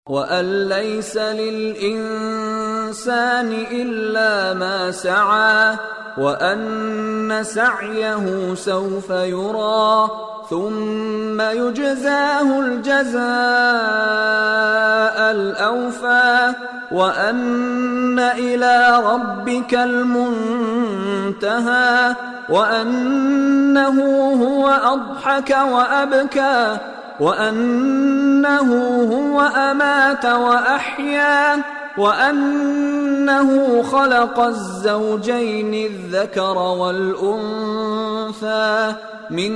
وأن ليس للإنسان إلا ما سعى وأن سعيه سوف يرى ثم يجزاه الجزاء الأوفى وأن إلى ربك المنتهى وأنه هو أضحك وأبكى وأنه هو أمات وأحيا وأنه خلق الزوجين الذكر والأنثى من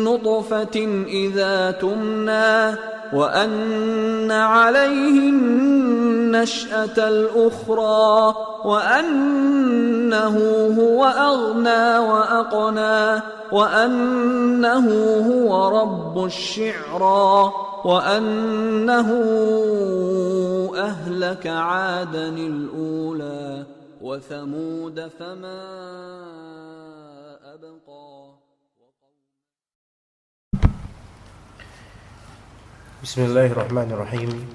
نطفة إذا تمنى وأن عليه النشأة الأخرى وأنه هو أغنى وأقنى وأنه هو رب الشعرى وأنه أهلك عادا الأولى وثمود فما أبقى. بسم الله الرحمن الرحيم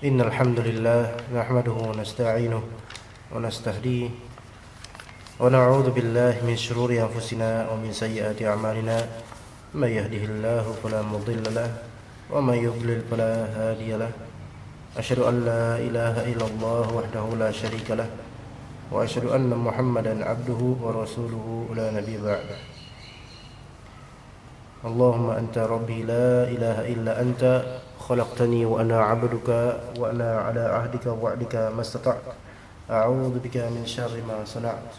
إن الحمد لله نحمده ونستعينه ونستهديه ونعوذ بالله من شرور أنفسنا ومن سيئات أعمالنا من يهده الله فلا مضل له ومن يضلل فلا هادي له أشهد أن لا إله إلا الله وحده لا شريك له وأشهد أن محمدا عبده ورسوله لا نبي بعده اللهم أنت ربي لا إله إلا أنت خلقتني وأنا عبدك وأنا على عهدك ووعدك ما استطعت أعوذ بك من شر ما صنعت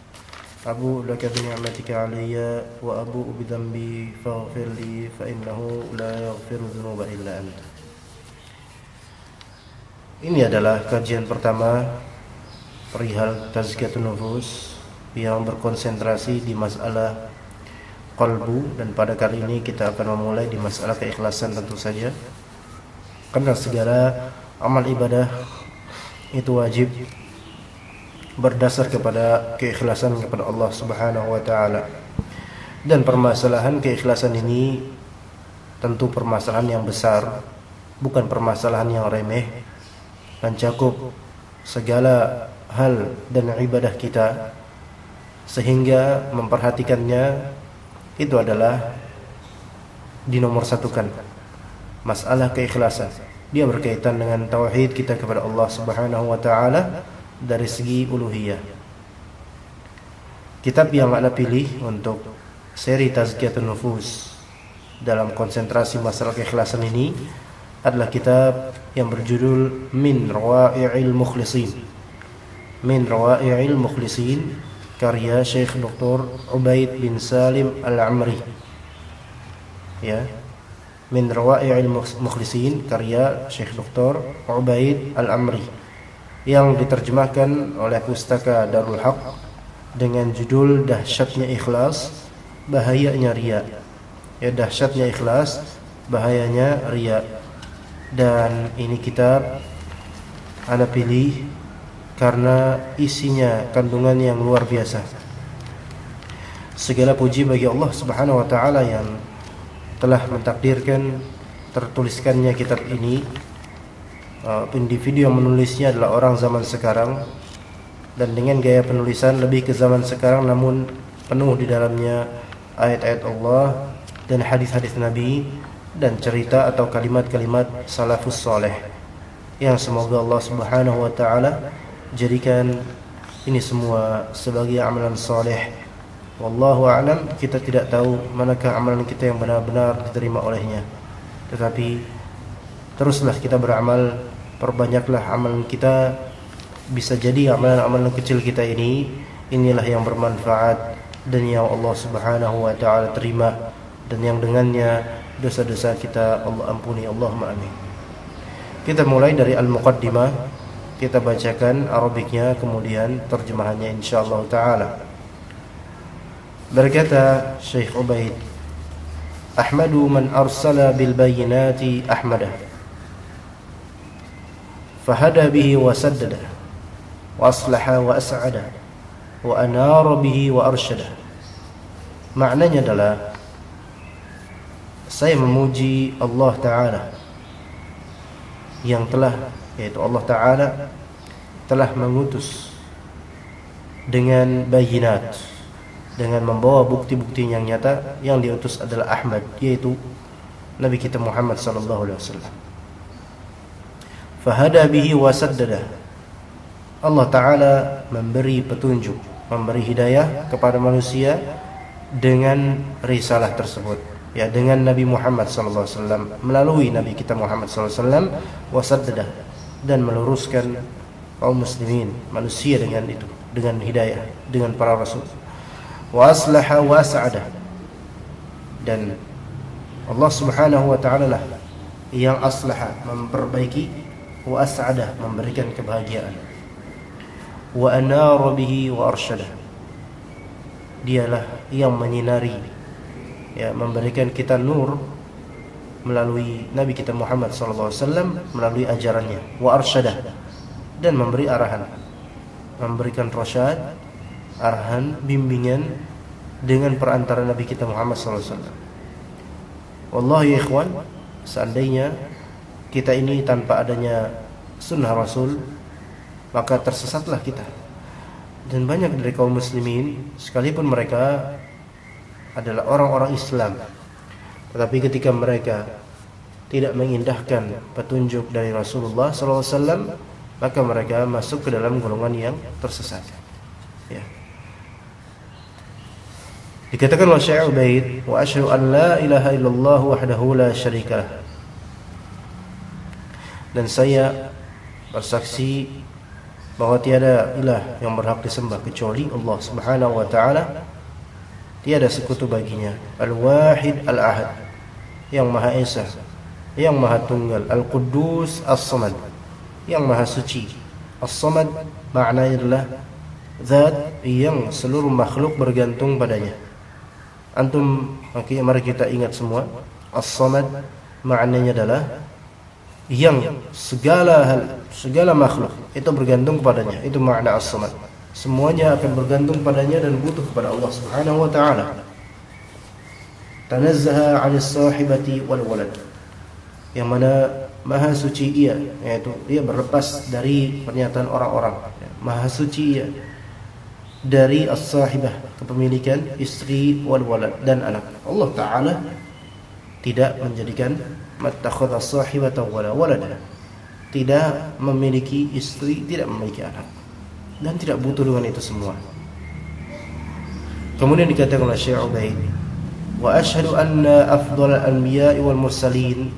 أبوء لك بنعمتك علي وأبوء بذنبي فاغفر لي فإنه لا يغفر الذنوب إلا أنت. Ini adalah kajian pertama perihal tazkiyatun nufus yang berkonsentrasi di masalah qalbu, dan pada kali ini kita akan memulai di masalah keikhlasan tentu saja, karena segala amal ibadah itu wajib berdasar kepada keikhlasan kepada Allah Subhanahu wa taala. Dan permasalahan keikhlasan ini tentu permasalahan yang besar, bukan permasalahan yang remeh, mencakup segala hal dan ibadah kita, sehingga memperhatikannya itu adalah dinomorsatukan masalah keikhlasan. Dia berkaitan dengan tauhid kita kepada Allah Subhanahu wa taala dari segi uluhiyah. Kitab yang ana pilih untuk seri Tazkiyatun Nufus dalam konsentrasi masalah keikhlasan ini adalah kitab yang berjudul Min Rawai'il Mukhlisin. Min Rawai'il Mukhlisin karya Syekh Dr. Ubaid bin Salim Al-Amri. Ya. Min Rawai'il Mukhlisin karya Syekh Dr. Ubaid Al-Amri yang diterjemahkan oleh Pustaka Darul Haq dengan judul Dahsyatnya Ikhlas, Bahayanya Riya. Ya, dahsyatnya ikhlas, bahayanya riya. Dan ini kitab ana pilih karena isinya kandungan yang luar biasa. Segala puji bagi Allah Subhanahu wa taala yang telah mentakdirkan tertuliskannya kitab ini. Individu yang menulisnya adalah orang zaman sekarang, dan dengan gaya penulisan lebih ke zaman sekarang, namun penuh di dalamnya ayat-ayat Allah dan hadis-hadis Nabi dan cerita atau kalimat-kalimat salafus soleh, yang semoga Allah Subhanahu wa taala jadikan ini semua sebagai amalan soleh. Wallahu a'lam, kita tidak tahu manakah amalan kita yang benar-benar diterima olehnya. Tetapi teruslah kita beramal, perbanyaklah amalan kita. Bisa jadi amalan-amalan kecil kita inilah yang bermanfaat dan yang Allah Subhanahu wa taala terima, dan yang dengannya dosa-dosa kita Allah ampuni. Allahumma amin. Kita mulai dari al-muqaddimah. Kita bacakan Arabiknya, kemudian terjemahannya insyaallah taala. Berkata Syekh Ubaid, Ahmadu man arsala bil bayyinati ahmadah, fahada bihi wa saddada, wa aslaha wa as'ada, wa anara bihi wa arsyada. Maknanya adalah, saya memuji Allah Ta'ala yang telah, yaitu Allah Ta'ala telah mengutus dengan bayinat, dengan membawa bukti-bukti yang nyata. Yang diutus adalah Ahmad, yaitu Nabi kita Muhammad sallallahu alaihi wasallam. Fahada bihi wa saddada. Allah Ta'ala memberi petunjuk, memberi hidayah kepada manusia dengan risalah tersebut, ya, dengan Nabi Muhammad sallallahu alaihi wasallam, melalui Nabi kita Muhammad sallallahu alaihi wasallam, wa saddada, dan meluruskan kaum muslimin, manusia dengan itu, dengan hidayah, dengan para rasul. Wa aslaha wa sa'ada, dan Allah Subhanahu wa ta'ala lah yang aslaha, memperbaiki, wa as'ada, memberikan kebahagiaan, wa anara bihi wa arsyada, dialah yang menyinari, ya, memberikan kita nur melalui Nabi kita Muhammad sallallahu alaihi wasallam, melalui ajarannya, wa arsyada, dan memberi arahan, memberikan rasyad, arahan, bimbingan dengan perantara Nabi kita Muhammad sallallahu alaihi wasallam. Wallahi ya ikhwan, seandainya kita ini tanpa adanya sunnah Rasul, maka tersesatlah kita. Dan banyak dari kaum muslimin, sekalipun mereka adalah orang-orang Islam, tetapi ketika mereka tidak mengindahkan petunjuk dari Rasulullah SAW, maka mereka masuk ke dalam golongan yang tersesat, ya. Dikatakan oleh Syekh Ubaid, wa asyhadu an la ilaha illallah wahdahu la syarikalah, dan saya bersaksi bahwa tiada ilah yang berhak disembah kecuali Allah Subhanahu wa ta'ala, tiada sekutu baginya, al-wahid al-ahad, yang maha esa, yang maha tunggal, al-quddus as-samad, yang maha suci. As-samad maknanya adalah zat yang seluruh makhluk bergantung padanya. Antum, mari kita ingat semua, as-samad maknanya adalah yang segala makhluk itu bergantung kepadanya. Itu makna as-samad. Semuanya akan bergantung padanya dan butuh kepada Allah Subhanahu wa ta'ala. Tanazzaha 'anis sahibati wal walad, yang mana maha suci ia, yaitu dia berlepas dari pernyataan orang-orang. Maha suci ia dari as-sahibah, kepemilikan istri, wal walad, dan anak. Allah Ta'ala tidak menjadikan mattakhadha sahibatan wala walada, tidak memiliki istri, tidak memiliki anak, dan tidak butuh dengan itu semua. Kemudian dikatakan oleh Syekh Ubaid, wa asyhadu anna afdhalal anbiya'i wal mursalin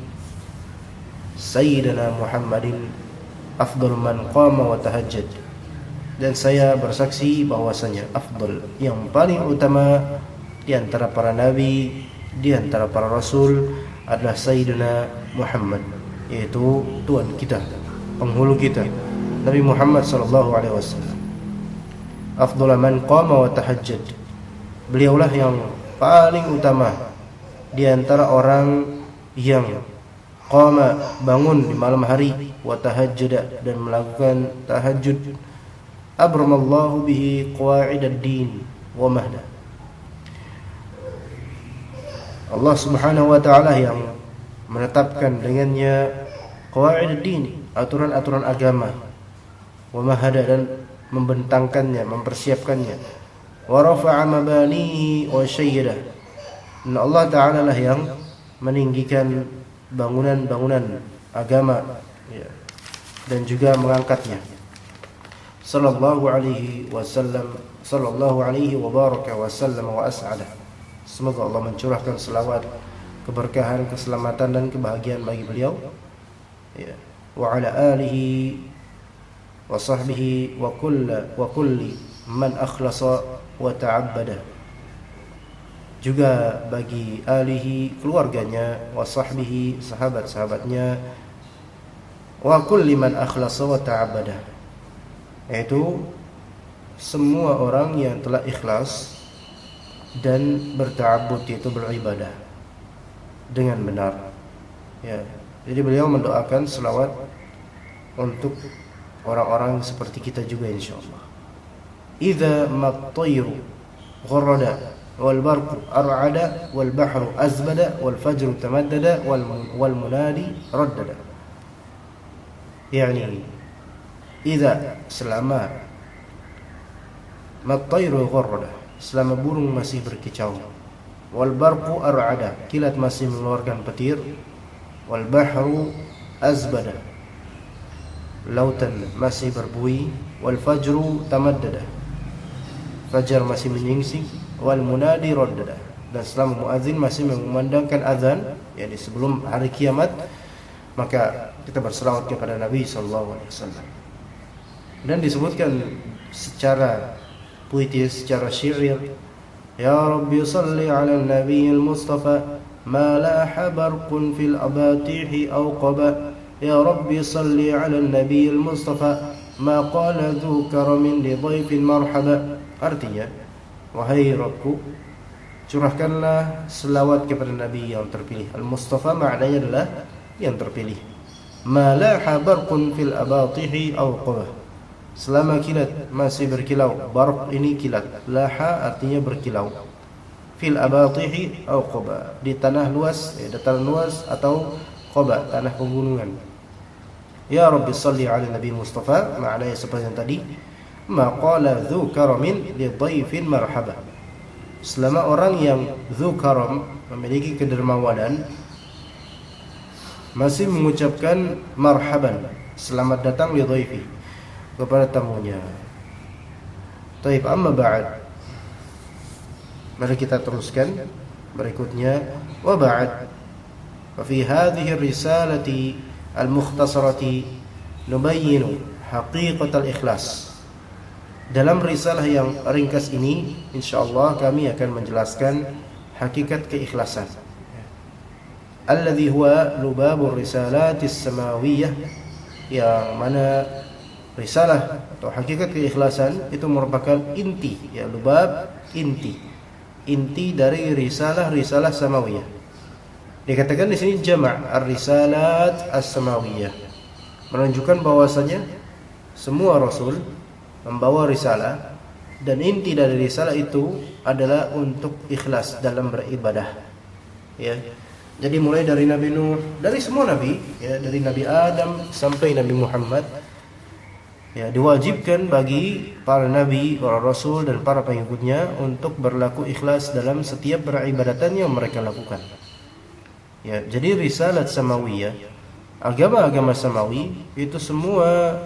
sayyidina Muhammadin afdhal man qama wa tahajjad, dan saya bersaksi bahwasanya afdal, yang paling utama di antara para nabi, di antara para rasul adalah Sayyidina Muhammad, yaitu Tuhan kita, penghulu kita, Nabi Muhammad sallallahu alaihi wasallam. Afdal man qama wa tahajjad, beliaulah yang paling utama di antara orang yang qama, bangun di malam hari, wa tahajjada, dan melakukan tahajud. Abramallahu bihi qawa'idad din wa mahda, Allah Subhanahu wa ta'ala yang menetapkan dengannya qawa'idad din, aturan-aturan agama, wa mahada, dan membentangkannya, mempersiapkannya, wa rafa'a mabanihi wa syayyada, dan Allah Ta'ala lah yang meninggikan bangunan-bangunan agama, ya, dan juga mengangkatnya. Sallallahu alaihi wasallam, sallallahu alaihi wa baraka wa sallam wa as'ada. Semoga Allah mencurahkan selawat, keberkahan, keselamatan, dan kebahagiaan bagi beliau, ya, wa ala alihi wa sahbihi wa kulli man akhlasa wa ta'abbada, juga bagi alihi, keluarganya, wa sahbihi, sahabat-sahabatnya, wa kulli man akhlasa wa ta'abbada, yaitu semua orang yang telah ikhlas dan berta'abbud, yaitu beribadah dengan benar, ya. Jadi beliau mendoakan selawat untuk orang-orang seperti kita juga insyaallah. Idza mat-tayru gharada wal barqu ar'ada wal bahru azbada wal fajru tamaddada wal munadi raddada. yakni idza selama matayru ghurrada, selama burung masih berkicau, wal barqu ar'ada, kilat masih mengeluarkan petir, wal bahru azbada, lautan masih berbuih, wal fajru tamaddada, fajar masih menyingsing, wal munadi raddada, dan selama muadzin masih mengumandangkan azan, yakni sebelum hari kiamat, maka kita berselawat kepada Nabi sallallahu alaihi wasallam. Dan disebutkan secara puitis, secara syair, ya Rabbi salli ala nabiyil mustafa ma laha barqun fil abatihi awqaba, ya Rabbi salli ala nabiyil mustafa ma qala dhu karamin li dhaifin marhaba. Artinya, wahai Rabbku, curahkanlah selawat kepada Nabi yang terpilih. Al-Mustafa maknanya adalah yang terpilih. Ma laha barqun fil abatihi awqaba, selama kilat masih berkilau. Barq ini kilat, laha artinya berkilau. Fil abatihi awqaba, di tanah luas, dataran luas, atau qaba, tanah pegunungan. Ya Rabbi salli ala Nabi Mustafa, maknanya seperti yang tadi. Ma qala dhu karamin li dhaifin marhaba, selama orang yang dhu karam, memiliki kedermawanan, masih mengucapkan marhaban, selamat datang li dhaifi, kepada tamunya. Taib, amma ba'd, mari kita teruskan berikutnya. Wa ba'd, wa fi hadhihi risalati al-mukhtasarati nubayyinu haqiqatal ikhlas. Dalam risalah yang ringkas ini, insyaallah kami akan menjelaskan hakikat keikhlasan, alladhi huwa lubabur risalatis samawiyah, yang mana risalah atau hakikat keikhlasan itu merupakan inti, ya, lubab, inti dari risalah samawiyah. Dikatakan di sini jama' ar-risalat as-samawiyah, menunjukkan bahwasanya semua rasul membawa risalah, dan inti dari risalah itu adalah untuk ikhlas dalam beribadah, ya. Jadi mulai dari Nabi Nuh, dari semua nabi, ya, dari Nabi Adam sampai Nabi Muhammad, ya, diwajibkan bagi para nabi, para rasul, dan para pengikutnya untuk berlaku ikhlas dalam setiap beribadatan yang mereka lakukan. Ya, jadi risalat samawiyah, agama-agama samawi itu semua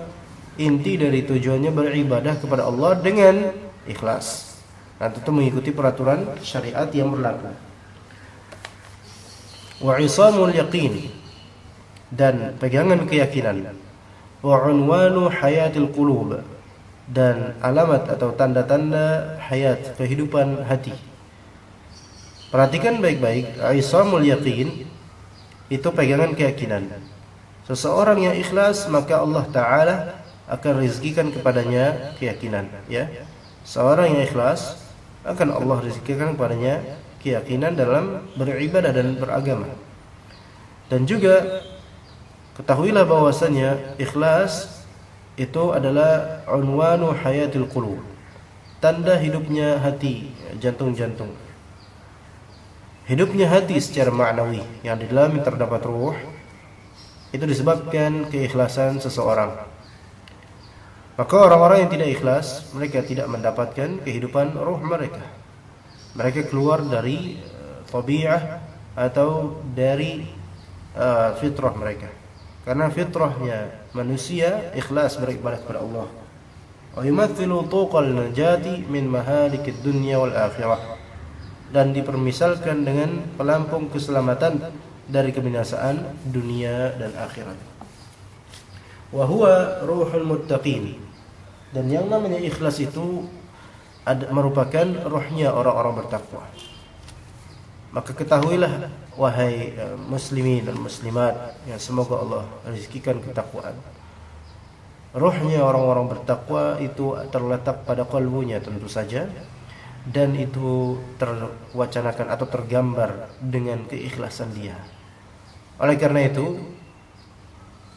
inti dari tujuannya beribadah kepada Allah dengan ikhlas, dan tentu mengikuti peraturan syariat yang berlaku. Wa isamul yaqin, dan pegangan keyakinan. Wa unwanu hayatil qulub, dan alamat atau tanda-tanda hayat, kehidupan hati. Perhatikan baik-baik, isamul yaqin itu pegangan keyakinan. Seseorang yang ikhlas, maka Allah Ta'ala akan rezekikan kepadanya keyakinan, ya. Seorang yang ikhlas akan Allah rezekikan kepadanya keyakinan dalam beribadah dan beragama. Dan juga ketahuilah bahwasanya ikhlas itu adalah unwanu hayatil qulub, tanda hidupnya hati, jantung-jantung. Hidupnya hati secara maknawi, yang di dalamnya terdapat ruh, itu disebabkan keikhlasan seseorang. Maka orang-orang yang tidak ikhlas, mereka tidak mendapatkan kehidupan ruh mereka. Mereka keluar dari tabi'ah atau dari fitrah mereka. Karena fitrahnya manusia ikhlas beribadah kepada Allah. Wa yumathilu tuqal najati min mahalikid dunya wal akhirah, dan dipermisalkan dengan pelampung keselamatan dari kebinasaan dunia dan akhirat. Wa huwa ruhul muttaqin, dan yang namanya ikhlas itu merupakan ruhnya orang-orang bertakwa. Maka ketahuilah wahai muslimin dan muslimat, yang semoga Allah rezekikan ketakwaan. Ruhnya orang-orang bertakwa itu terletak pada kalbunya tentu saja, dan itu terwacanakan atau tergambar dengan keikhlasan dia. Oleh karena itu,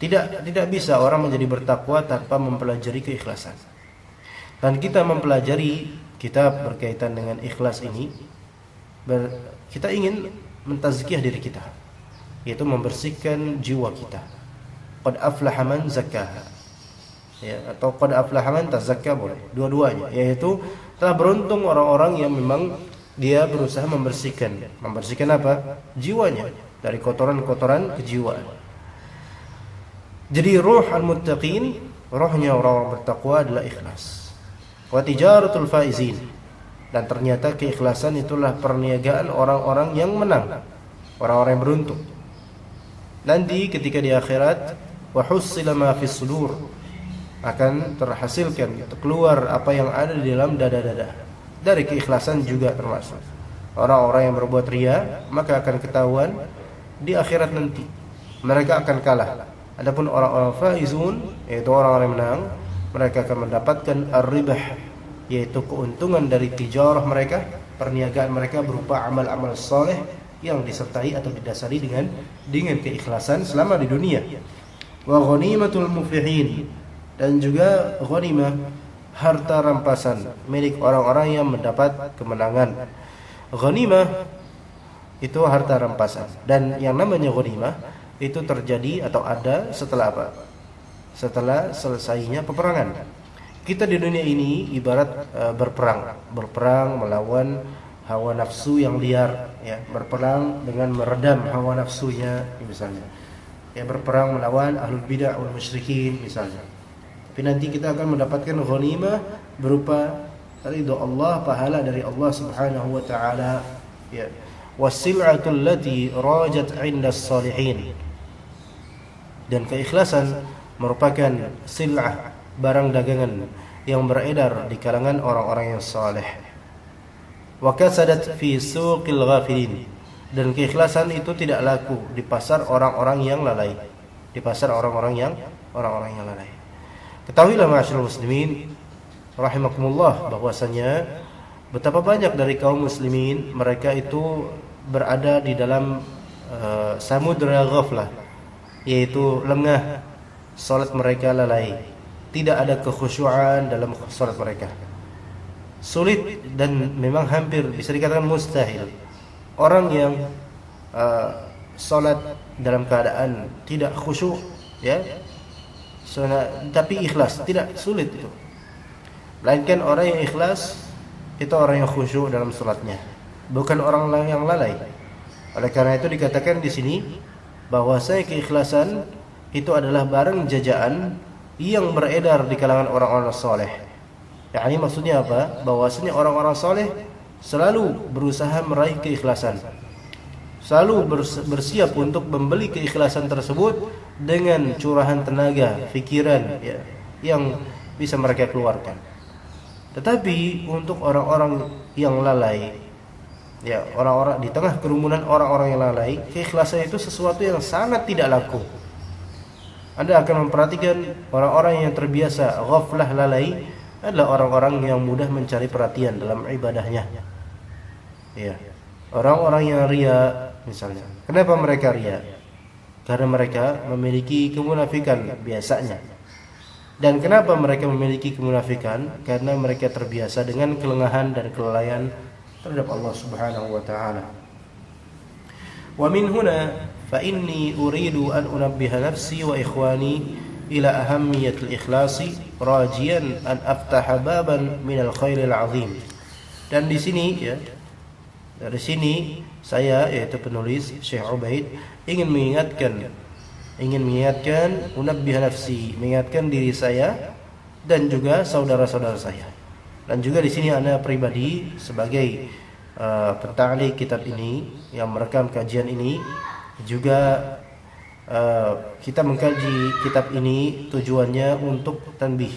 tidak bisa orang menjadi bertakwa tanpa mempelajari keikhlasan. Dan kita mempelajari kitab berkaitan dengan ikhlas ini, kita ingin mentazkiyah diri kita, yaitu membersihkan jiwa kita. qad aflaha man zakkaha. Ya, atau qad aflaha man tazakka boleh. Dua-duanya, yaitu telah beruntung orang-orang yang memang dia berusaha membersihkan apa? Jiwanya dari kotoran-kotoran kejiwaan. Jadi ruh al-muttaqin, rohnya orang-orang bertakwa adalah ikhlas. Wa tijaratul faizin, dan ternyata keikhlasan itulah perniagaan orang-orang yang menang, orang-orang yang beruntung. Nanti ketika di akhirat, wa hussila ma fis sudur, akan terhasilkan, keluar apa yang ada di dalam dada-dada. Dari keikhlasan juga termasuk. Orang-orang yang berbuat riya, maka akan ketahuan di akhirat nanti mereka akan kalah. Adapun orang-orang faizun, yaitu orang-orang yang menang, mereka akan mendapatkan ar-ribah, yaitu keuntungan dari tijarah mereka, perniagaan mereka berupa amal-amal soleh yang disertai atau didasari dengan keikhlasan selama di dunia. Wa ghanimatul muflihin, dan juga ghanimah, harta rampasan milik orang-orang yang mendapat kemenangan. Ghanimah itu harta rampasan, dan yang namanya ghanimah itu terjadi atau ada setelah apa? Setelah selesainya peperangan. Kita di dunia ini ibarat berperang melawan hawa nafsu yang liar, ya, berperang dengan meredam hawa nafsunya misalnya. Ya, berperang melawan ahlul bidah wal musyrikin misalnya. Tapi nanti kita akan mendapatkan ghanimah berupa ridha Allah, pahala dari Allah Subhanahu wa taala, ya. Wasil'atul lati rajat 'inda as-salihin. Dan keikhlasan merupakan sil'ah, barang dagangan yang beredar di kalangan orang-orang yang saleh. Wa kasadat fi suqil ghafilin, dan keikhlasan itu tidak laku di pasar orang-orang yang lalai, di pasar orang-orang yang lalai. Ketahuilah ma'asyiral muslimin rahimakumullah, bahwasanya betapa banyak dari kaum muslimin mereka itu berada di dalam samudra ghaflah, yaitu lengah, salat mereka lalai, tidak ada kekhusyuan dalam salat mereka. Sulit dan memang hampir bisa dikatakan mustahil orang yang salat dalam keadaan tidak khusyuk, ya, tapi ikhlas, tidak sulit itu. Melainkan orang yang ikhlas itu orang yang khusyuk dalam salatnya, bukan orang yang lalai. Oleh karena itu dikatakan di sini bahwasanya keikhlasan itu adalah barang jajaan yang beredar di kalangan orang-orang saleh. Yakni maksudnya apa? Bahwasanya orang-orang saleh selalu berusaha meraih keikhlasan, selalu bersiap untuk membeli keikhlasan tersebut dengan curahan tenaga, pikiran, ya, yang bisa mereka keluarkan. Tetapi untuk orang-orang yang lalai, ya, orang-orang di tengah kerumunan orang-orang yang lalai, keikhlasan itu sesuatu yang sangat tidak laku. Anda akan memperhatikan orang-orang yang terbiasa ghaflah, lalai, adalah orang-orang yang mudah mencari perhatian dalam ibadahnya. Ya. Orang-orang yang riya misalnya. Kenapa mereka riya? Karena mereka memiliki kemunafikan biasanya. Dan kenapa mereka memiliki kemunafikan? Karena mereka terbiasa dengan kelengahan dan kelalaian terhadap Allah Subhanahu wa taala. Wa min huna fa inni uridu an unabbiha nafsi wa ikhwani ila ahammiyatil ikhlasi rajiyan an aftaha baban minal khairil azim. Dan di sini, ya, dari sini saya, yaitu penulis Syekh Ubaid, ingin mengingatkan unabbiha nafsi, mengingatkan diri saya dan juga saudara-saudara saya. Dan juga di sini ana pribadi sebagai penta'liq kitab ini yang merekam kajian ini, juga kita mengkaji kitab ini tujuannya untuk tanbih,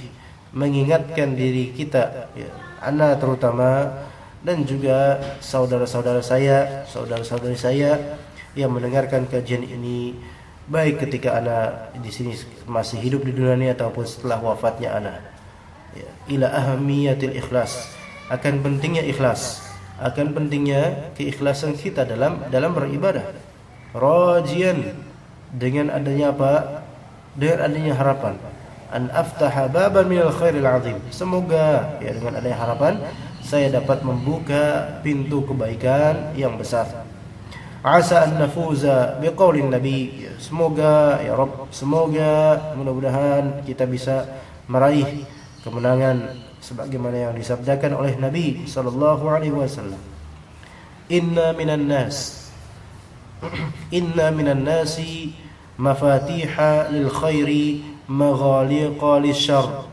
mengingatkan diri kita, ya, ana terutama, dan juga saudara-saudara saya, saudara-saudari saya yang mendengarkan kajian ini, baik ketika ana di sini masih hidup di dunia ini ataupun setelah wafatnya ana, ya, ila ahamiyatil ikhlas, akan pentingnya ikhlas, akan pentingnya keikhlasan kita dalam beribadah. Rajian, dengan adanya apa? Dengan adanya harapan, an aftaha baban minal khairil azim, semoga, ya, dengan adanya harapan saya dapat membuka pintu kebaikan yang besar. Asa an nafuza biqaulin nabi. Semoga ya Rabb, semoga mudah-mudahan kita bisa meraih kemenangan sebagaimana yang disabdakan oleh Nabi sallallahu alaihi wasallam. Inna minan nasi mafatiha lil khairi maghaliqa lisyarr.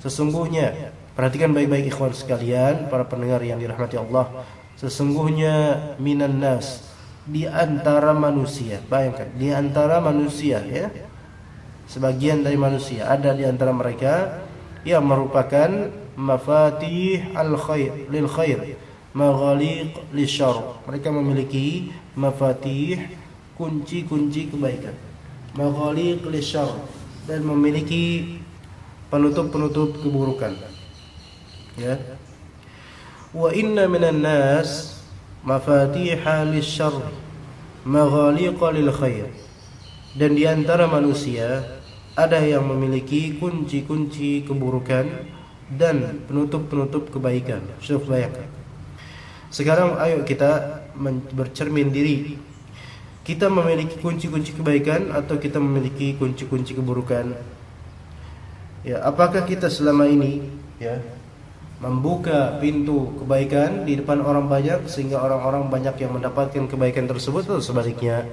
Sesungguhnya, perhatikan baik-baik ikhwan sekalian, para pendengar yang dirahmati Allah, sesungguhnya minan nas, di antara manusia. Bayangkan, di antara manusia ya. Sebagian dari manusia ada di antara mereka yang merupakan mafatih al-khair lil khair, maghaliq lisyarr. Mereka memiliki mafatih, kunci-kunci kebaikan, maghaliq lisyarr, dan memiliki penutup-penutup keburukan. Ya. Wa inna minan nas mafatiha lisyarr maghaliqa lil khair. Dan di antara manusia ada yang memiliki kunci-kunci keburukan dan penutup-penutup kebaikan. Syuf, bayangkan. Sekarang ayo kita bercermin diri. Kita memiliki kunci-kunci kebaikan atau kita memiliki kunci-kunci keburukan? Ya, apakah kita selama ini ya membuka pintu kebaikan di depan orang banyak sehingga orang-orang banyak yang mendapatkan kebaikan tersebut, atau sebaliknya?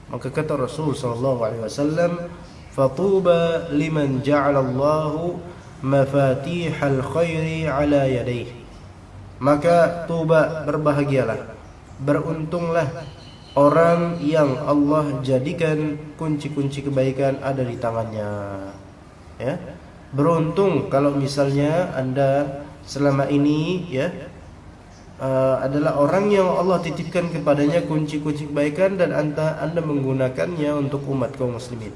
Maka kata Rasul sallallahu alaihi wasallam, "Fatuba liman ja'alallahu mafatihal khairi ala yadayhi." Maka tuba, berbahagialah, beruntunglah orang yang Allah jadikan kunci-kunci kebaikan ada di tangannya. Ya. Beruntung kalau misalnya Anda selama ini ya adalah orang yang Allah titipkan kepadanya kunci-kunci kebaikan dan Anda menggunakannya untuk umat kaum muslimin.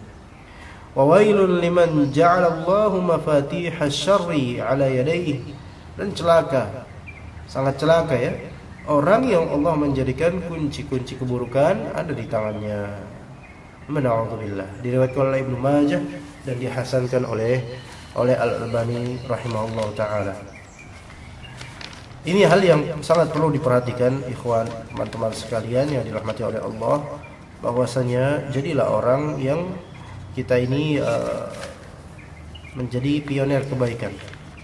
Wa wailul liman ja'alallahu mafatihasy syarri ala yadayhi. Dan celaka, sangat celaka ya, orang yang Allah menjadikan kunci-kunci keburukan ada di tangannya. Na'udzubillah. Diriwayatkan oleh Ibnu Majah dan dihasankan oleh Al-Albani rahimahullah ta'ala. Ini hal yang sangat perlu diperhatikan ikhwan, teman-teman sekalian yang dirahmati oleh Allah, bahwasanya jadilah orang yang kita ini menjadi pionir kebaikan,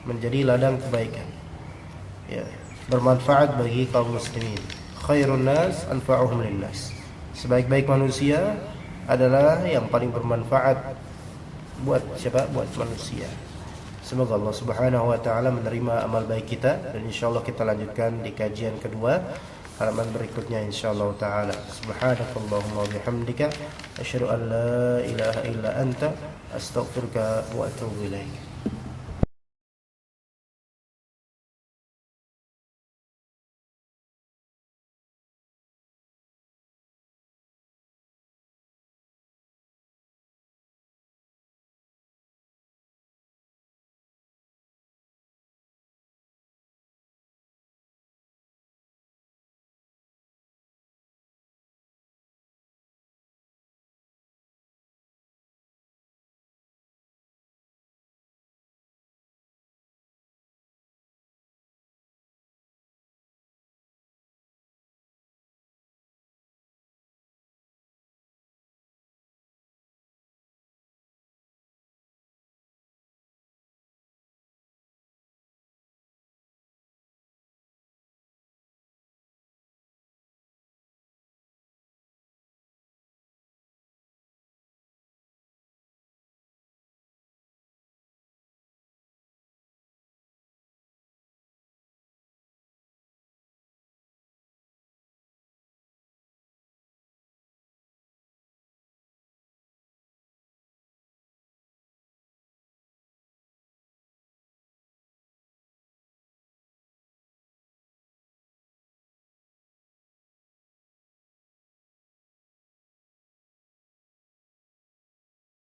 menjadi ladang kebaikan ya, bermanfaat bagi kaum muslimin. Khairun nas anfa'uhum linnas. Sebaik-baik manusia adalah yang paling bermanfaat buat siapa? Buat manusia. Semoga Allah Subhanahu wa taala menerima amal baik kita, dan insyaallah kita lanjutkan di kajian kedua halaman berikutnya insyaallah taala. Subhanakallahumma wa bihamdika asyhadu an la ilaha illa anta astaghfiruka wa atubu ilaik.